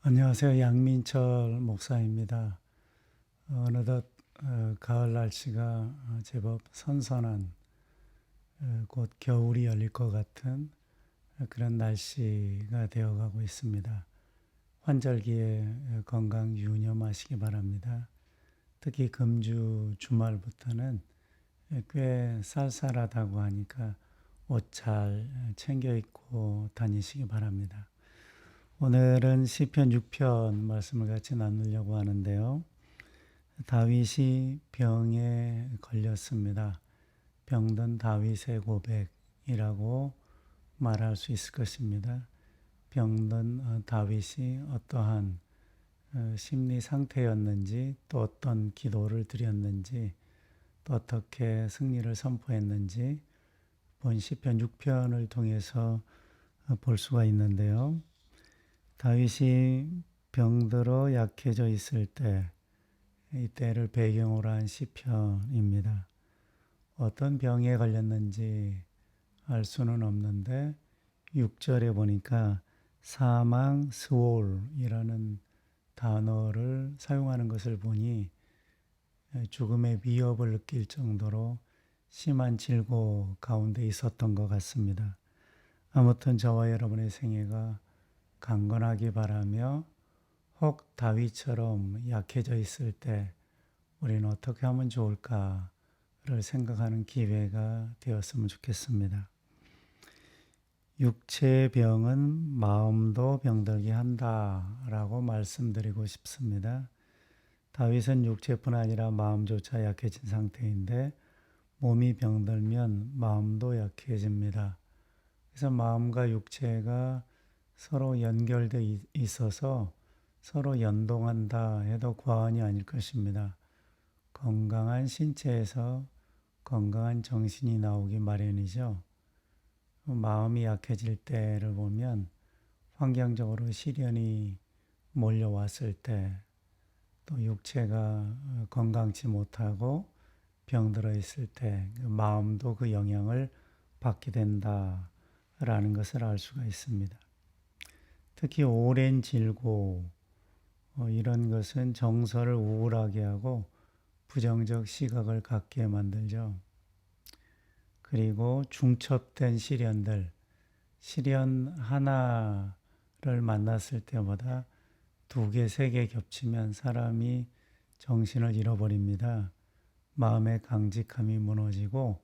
안녕하세요. 양민철 목사입니다. 어느덧 가을 날씨가 제법 선선한 곧 겨울이 열릴 것 같은 그런 날씨가 되어가고 있습니다. 환절기에 건강 유념하시기 바랍니다. 특히 금주 주말부터는 꽤 쌀쌀하다고 하니까 옷 잘 챙겨 입고 다니시기 바랍니다. 오늘은 시편 6편 말씀을 같이 나누려고 하는데요. 다윗이 병에 걸렸습니다. 병든 다윗의 고백이라고 말할 수 있을 것입니다. 병든 다윗이 어떠한 심리 상태였는지, 또 어떤 기도를 드렸는지, 또 어떻게 승리를 선포했는지 본 시편 6편을 통해서 볼 수가 있는데요. 다윗이 병들어 약해져 있을 때, 이때를 배경으로 한 시편입니다. 어떤 병에 걸렸는지 알 수는 없는데 6절에 보니까 사망 스올이라는 단어를 사용하는 것을 보니 죽음의 위협을 느낄 정도로 심한 질고 가운데 있었던 것 같습니다. 아무튼 저와 여러분의 생애가 강건하기 바라며, 혹 다윗처럼 약해져 있을 때 우리는 어떻게 하면 좋을까를 생각하는 기회가 되었으면 좋겠습니다. 육체의 병은 마음도 병들게 한다라고 말씀드리고 싶습니다. 다윗은 육체뿐 아니라 마음조차 약해진 상태인데 몸이 병들면 마음도 약해집니다. 그래서 마음과 육체가 서로 연결되어 있어서 서로 연동한다 해도 과언이 아닐 것입니다. 건강한 신체에서 건강한 정신이 나오기 마련이죠. 마음이 약해질 때를 보면 환경적으로 시련이 몰려왔을 때, 또 육체가 건강치 못하고 병들어 있을 때 마음도 그 영향을 받게 된다라는 것을 알 수가 있습니다. 특히 오랜 질고 이런 것은 정서를 우울하게 하고 부정적 시각을 갖게 만들죠. 그리고 중첩된 시련 하나를 만났을 때보다 2개, 3개 겹치면 사람이 정신을 잃어버립니다. 마음의 강직함이 무너지고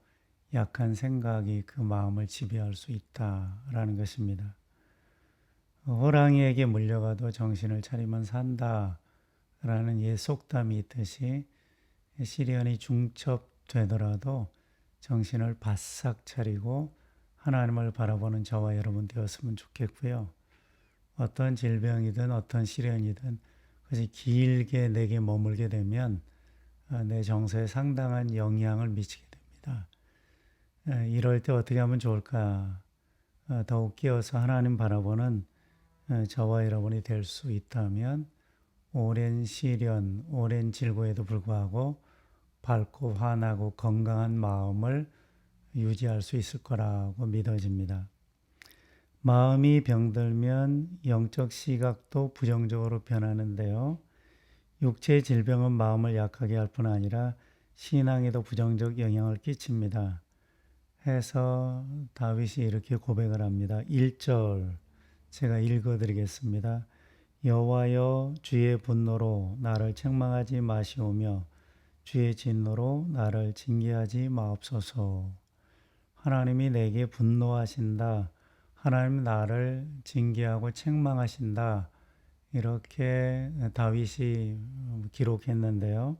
약한 생각이 그 마음을 지배할 수 있다라는 것입니다. 호랑이에게 물려가도 정신을 차리면 산다라는 옛 속담이 있듯이 시련이 중첩되더라도 정신을 바싹 차리고 하나님을 바라보는 저와 여러분 되었으면 좋겠고요. 어떤 질병이든 어떤 시련이든 그것이 길게 내게 머물게 되면 내 정서에 상당한 영향을 미치게 됩니다. 이럴 때 어떻게 하면 좋을까? 더욱 끼어서 하나님 바라보는 저와 여러분이 될 수 있다면 오랜 시련, 오랜 질고에도 불구하고 밝고 환하고 건강한 마음을 유지할 수 있을 거라고 믿어집니다. 마음이 병들면 영적 시각도 부정적으로 변하는데요. 육체의 질병은 마음을 약하게 할 뿐 아니라 신앙에도 부정적 영향을 끼칩니다. 해서 다윗이 이렇게 고백을 합니다. 1절 제가 읽어드리겠습니다. 여호와여, 주의 분노로 나를 책망하지 마시오며 주의 진노로 나를 징계하지 마옵소서. 하나님이 내게 분노하신다. 하나님 나를 징계하고 책망하신다. 이렇게 다윗이 기록했는데요.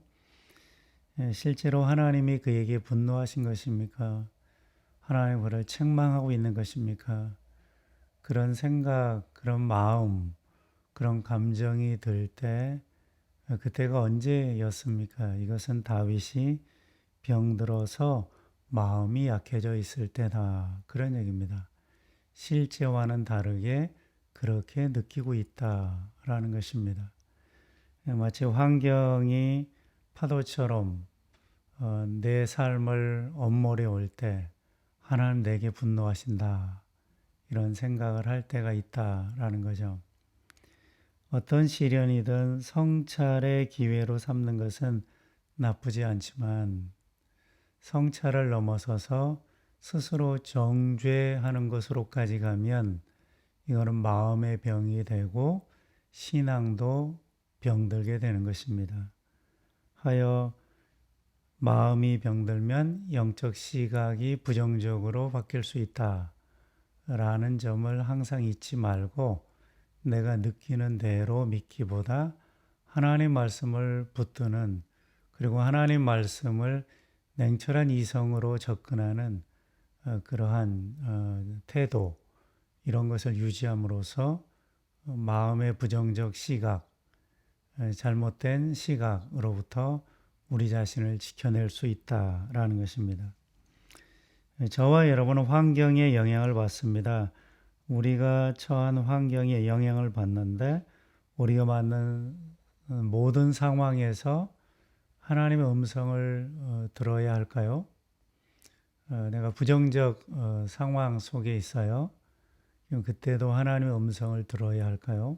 실제로 하나님이 그에게 분노하신 것입니까? 하나님 그를 책망하고 있는 것입니까? 그런 생각, 그런 마음, 그런 감정이 들 때 그때가 언제였습니까? 이것은 다윗이 병들어서 마음이 약해져 있을 때다. 그런 얘기입니다. 실제와는 다르게 그렇게 느끼고 있다라는 것입니다. 마치 환경이 파도처럼 내 삶을 엄몰해 올 때 하나님 내게 분노하신다. 이런 생각을 할 때가 있다라는 거죠. 어떤 시련이든 성찰의 기회로 삼는 것은 나쁘지 않지만 성찰을 넘어서서 스스로 정죄하는 것으로까지 가면 이거는 마음의 병이 되고 신앙도 병들게 되는 것입니다. 하여 마음이 병들면 영적 시각이 부정적으로 바뀔 수 있다라는 점을 항상 잊지 말고 내가 느끼는 대로 믿기보다 하나님 말씀을 붙드는 그리고 하나님 말씀을 냉철한 이성으로 접근하는 그러한 태도 이런 것을 유지함으로써 마음의 부정적 시각, 잘못된 시각으로부터 우리 자신을 지켜낼 수 있다라는 것입니다. 저와 여러분은 환경에 영향을 받습니다. 우리가 처한 환경에 영향을 받는데 우리가 맞는 모든 상황에서 하나님의 음성을 들어야 할까요? 내가 부정적 상황 속에 있어요. 그때도 하나님의 음성을 들어야 할까요?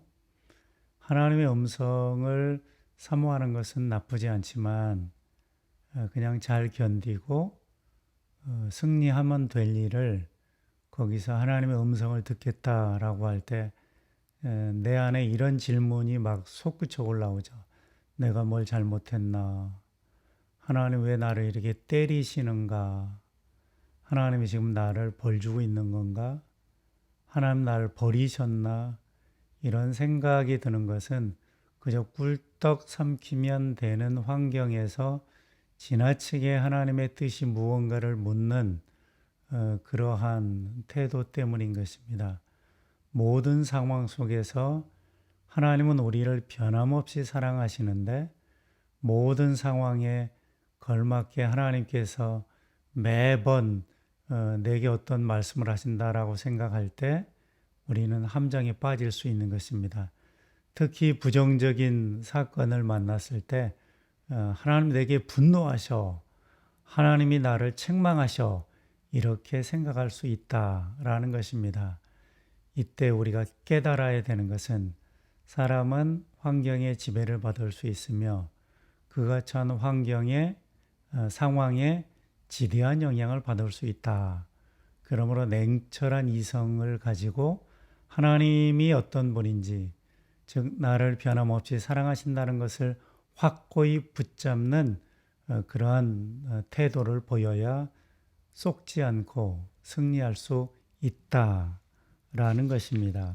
하나님의 음성을 사모하는 것은 나쁘지 않지만 그냥 잘 견디고 승리하면 될 일을 거기서 하나님의 음성을 듣겠다라고 할 때 내 안에 이런 질문이 막 솟구쳐 올라오죠. 내가 뭘 잘못했나? 하나님 왜 나를 이렇게 때리시는가? 하나님이 지금 나를 벌 주고 있는 건가? 하나님 나를 버리셨나? 이런 생각이 드는 것은 그저 꿀떡 삼키면 되는 환경에서 지나치게 하나님의 뜻이 무언가를 묻는 그러한 태도 때문인 것입니다. 모든 상황 속에서 하나님은 우리를 변함없이 사랑하시는데 모든 상황에 걸맞게 하나님께서 매번 내게 어떤 말씀을 하신다라고 생각할 때 우리는 함정에 빠질 수 있는 것입니다. 특히 부정적인 사건을 만났을 때 하나님 내게 분노하셔, 하나님이 나를 책망하셔 이렇게 생각할 수 있다라는 것입니다. 이때 우리가 깨달아야 되는 것은 사람은 환경의 지배를 받을 수 있으며 그가 처한 환경의 상황에 지대한 영향을 받을 수 있다. 그러므로 냉철한 이성을 가지고 하나님이 어떤 분인지 즉 나를 변함없이 사랑하신다는 것을 확고히 붙잡는 그러한 태도를 보여야 속지 않고 승리할 수 있다라는 것입니다.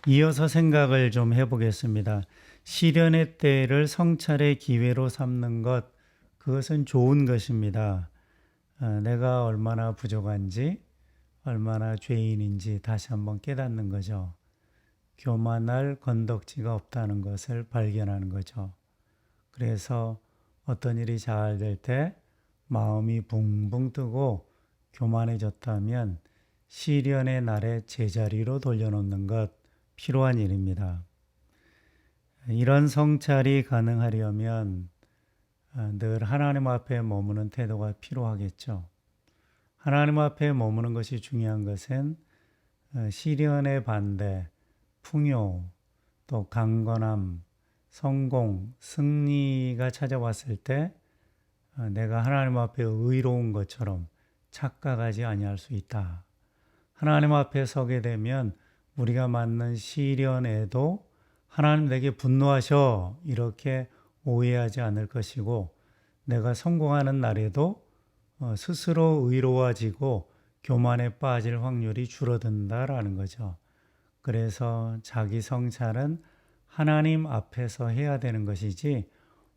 이어서 생각을 좀 해보겠습니다. 시련의 때를 성찰의 기회로 삼는 것, 그것은 좋은 것입니다. 내가 얼마나 부족한지, 얼마나 죄인인지 다시 한번 깨닫는 거죠. 교만할 건덕지가 없다는 것을 발견하는 거죠. 그래서 어떤 일이 잘 될 때 마음이 붕붕 뜨고 교만해졌다면 시련의 날에 제자리로 돌려놓는 것 필요한 일입니다. 이런 성찰이 가능하려면 늘 하나님 앞에 머무는 태도가 필요하겠죠. 하나님 앞에 머무는 것이 중요한 것은 시련의 반대, 풍요, 또 강건함, 성공, 승리가 찾아왔을 때 내가 하나님 앞에 의로운 것처럼 착각하지 아니할 수 있다. 하나님 앞에 서게 되면 우리가 맞는 시련에도 하나님 내게 분노하셔 이렇게 오해하지 않을 것이고 내가 성공하는 날에도 스스로 의로워지고 교만에 빠질 확률이 줄어든다라는 거죠. 그래서 자기 성찰은 하나님 앞에서 해야 되는 것이지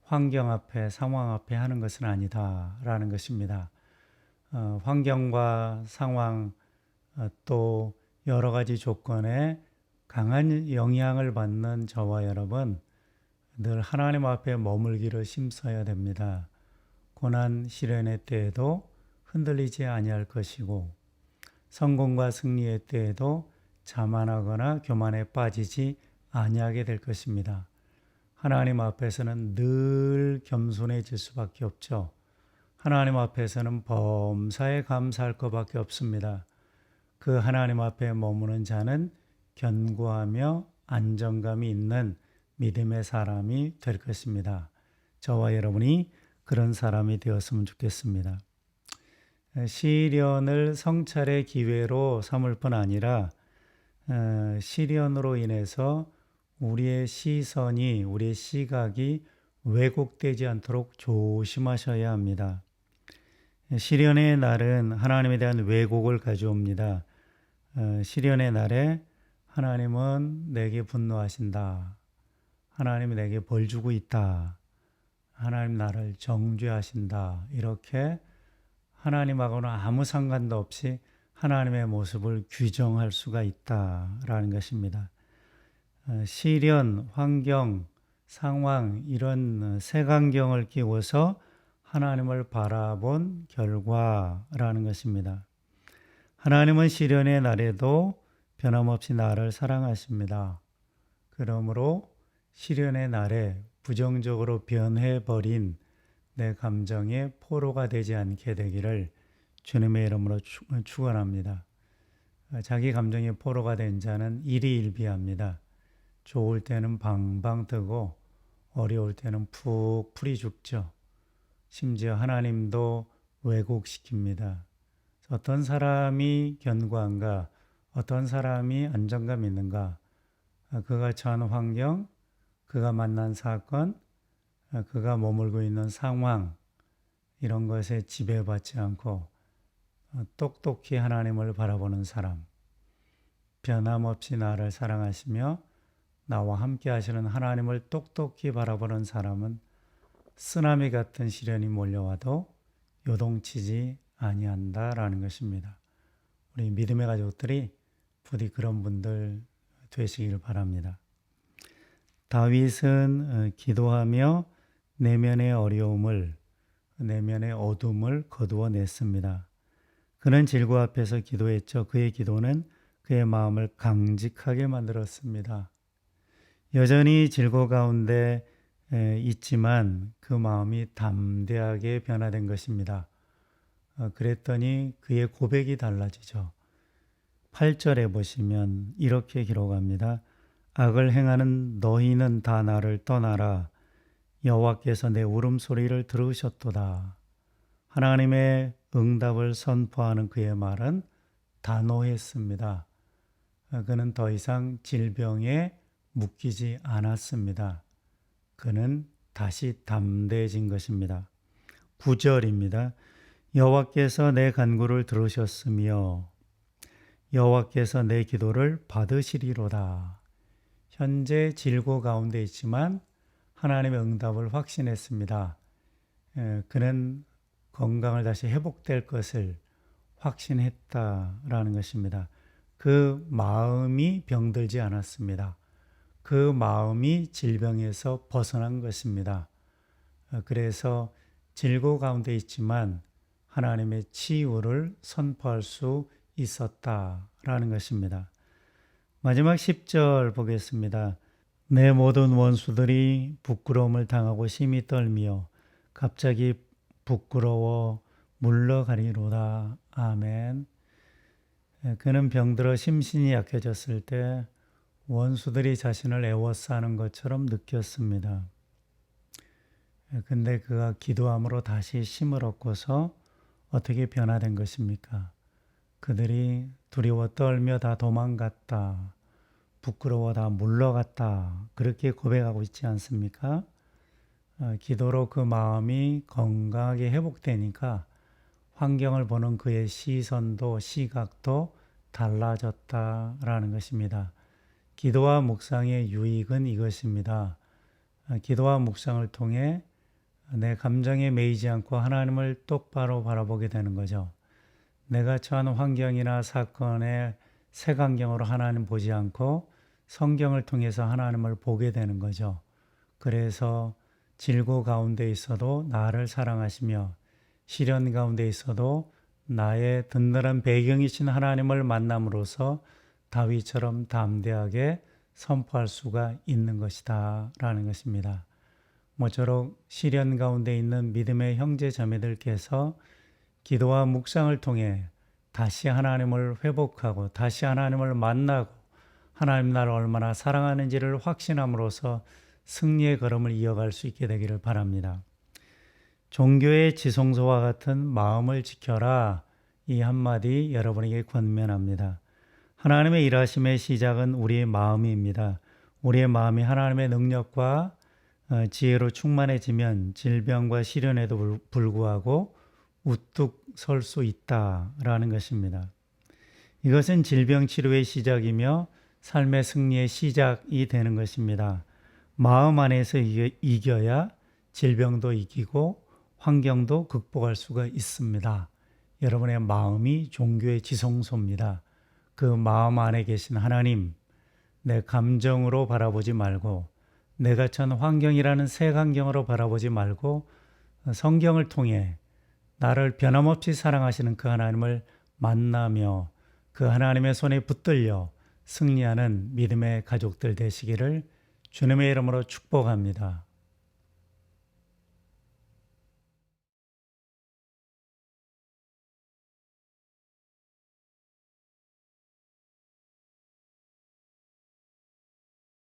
환경 앞에 상황 앞에 하는 것은 아니다라는 것입니다. 환경과 상황 또 여러 가지 조건에 강한 영향을 받는 저와 여러분 늘 하나님 앞에 머물기를 힘써야 됩니다. 고난 시련의 때에도 흔들리지 아니할 것이고 성공과 승리의 때에도 자만하거나 교만에 빠지지 아니하게 될 것입니다. 하나님 앞에서는 늘 겸손해질 수밖에 없죠. 하나님 앞에서는 범사에 감사할 것밖에 없습니다. 그 하나님 앞에 머무는 자는 견고하며 안정감이 있는 믿음의 사람이 될 것입니다. 저와 여러분이 그런 사람이 되었으면 좋겠습니다. 시련을 성찰의 기회로 삼을 뿐 아니라 시련으로 인해서 우리의 시선이, 우리의 시각이 왜곡되지 않도록 조심하셔야 합니다. 시련의 날은 하나님에 대한 왜곡을 가져옵니다. 시련의 날에 하나님은 내게 분노하신다. 하나님이 내게 벌 주고 있다. 하나님 나를 정죄하신다. 이렇게 하나님하고는 아무 상관도 없이 하나님의 모습을 규정할 수가 있다라는 것입니다. 시련, 환경, 상황 이런 색안경을 끼워서 하나님을 바라본 결과라는 것입니다. 하나님은 시련의 날에도 변함없이 나를 사랑하십니다. 그러므로 시련의 날에 부정적으로 변해버린 내 감정의 포로가 되지 않게 되기를 주님의 이름으로 축원합니다. 자기 감정의 포로가 된 자는 일희일비합니다. 좋을 때는 방방 뜨고 어려울 때는 푹 풀이 죽죠. 심지어 하나님도 왜곡시킵니다. 어떤 사람이 견고한가, 어떤 사람이 안정감 있는가, 그가 처한 환경, 그가 만난 사건, 그가 머물고 있는 상황 이런 것에 지배받지 않고 똑똑히 하나님을 바라보는 사람, 변함없이 나를 사랑하시며 나와 함께 하시는 하나님을 똑똑히 바라보는 사람은 쓰나미 같은 시련이 몰려와도 요동치지 아니한다라는 것입니다. 우리 믿음의 가족들이 부디 그런 분들 되시길 바랍니다. 다윗은 기도하며 내면의 어려움을, 내면의 어둠을 거두어냈습니다. 그는 질고 앞에서 기도했죠. 그의 기도는 그의 마음을 강직하게 만들었습니다. 여전히 질고 가운데 있지만 그 마음이 담대하게 변화된 것입니다. 그랬더니 그의 고백이 달라지죠. 8절에 보시면 이렇게 기록합니다. 악을 행하는 너희는 다 나를 떠나라. 여호와께서 내 울음소리를 들으셨도다. 하나님의 응답을 선포하는 그의 말은 단호했습니다. 그는 더 이상 질병에 묶이지 않았습니다. 그는 다시 담대해진 것입니다. 9절입니다. 여호와께서 내 간구를 들으셨으며 여호와께서 내 기도를 받으시리로다. 현재 질고 가운데 있지만 하나님의 응답을 확신했습니다. 그는 건강을 다시 회복될 것을 확신했다라는 것입니다. 그 마음이 병들지 않았습니다. 그 마음이 질병에서 벗어난 것입니다. 그래서 질고 가운데 있지만 하나님의 치유를 선포할 수 있었다라는 것입니다. 마지막 10절 보겠습니다. 내 모든 원수들이 부끄러움을 당하고 심히 떨며 갑자기 부끄러워 물러가리로다. 아멘. 그는 병들어 심신이 약해졌을 때 원수들이 자신을 애워싸는 것처럼 느꼈습니다. 근데 그가 기도함으로 다시 힘을 얻고서 어떻게 변화된 것입니까? 그들이 두려워 떨며 다 도망갔다. 부끄러워 다 물러갔다. 그렇게 고백하고 있지 않습니까? 기도로 그 마음이 건강하게 회복되니까 환경을 보는 그의 시선도 시각도 달라졌다라는 것입니다. 기도와 묵상의 유익은 이것입니다. 기도와 묵상을 통해 내 감정에 매이지 않고 하나님을 똑바로 바라보게 되는 거죠. 내가 처한 환경이나 사건의 색안경으로 하나님 보지 않고 성경을 통해서 하나님을 보게 되는 거죠. 그래서 질고 가운데 있어도 나를 사랑하시며 시련 가운데 있어도 나의 든든한 배경이신 하나님을 만남으로써 다윗처럼 담대하게 선포할 수가 있는 것이다 라는 것입니다. 모쪼록 시련 가운데 있는 믿음의 형제 자매들께서 기도와 묵상을 통해 다시 하나님을 회복하고 다시 하나님을 만나고 하나님 나를 얼마나 사랑하는지를 확신함으로써 승리의 걸음을 이어갈 수 있게 되기를 바랍니다. 종교의 지성소와 같은 마음을 지켜라. 이 한마디 여러분에게 권면합니다. 하나님의 일하심의 시작은 우리의 마음입니다. 우리의 마음이 하나님의 능력과 지혜로 충만해지면 질병과 시련에도 불구하고 우뚝 설 수 있다라는 것입니다. 이것은 질병 치료의 시작이며 삶의 승리의 시작이 되는 것입니다. 마음 안에서 이겨야 질병도 이기고 환경도 극복할 수가 있습니다. 여러분의 마음이 종교의 지성소입니다. 그 마음 안에 계신 하나님, 내 감정으로 바라보지 말고 내가 처한 환경이라는 색안경으로 바라보지 말고 성경을 통해 나를 변함없이 사랑하시는 그 하나님을 만나며 그 하나님의 손에 붙들려 승리하는 믿음의 가족들 되시기를 주님의 이름으로 축복합니다.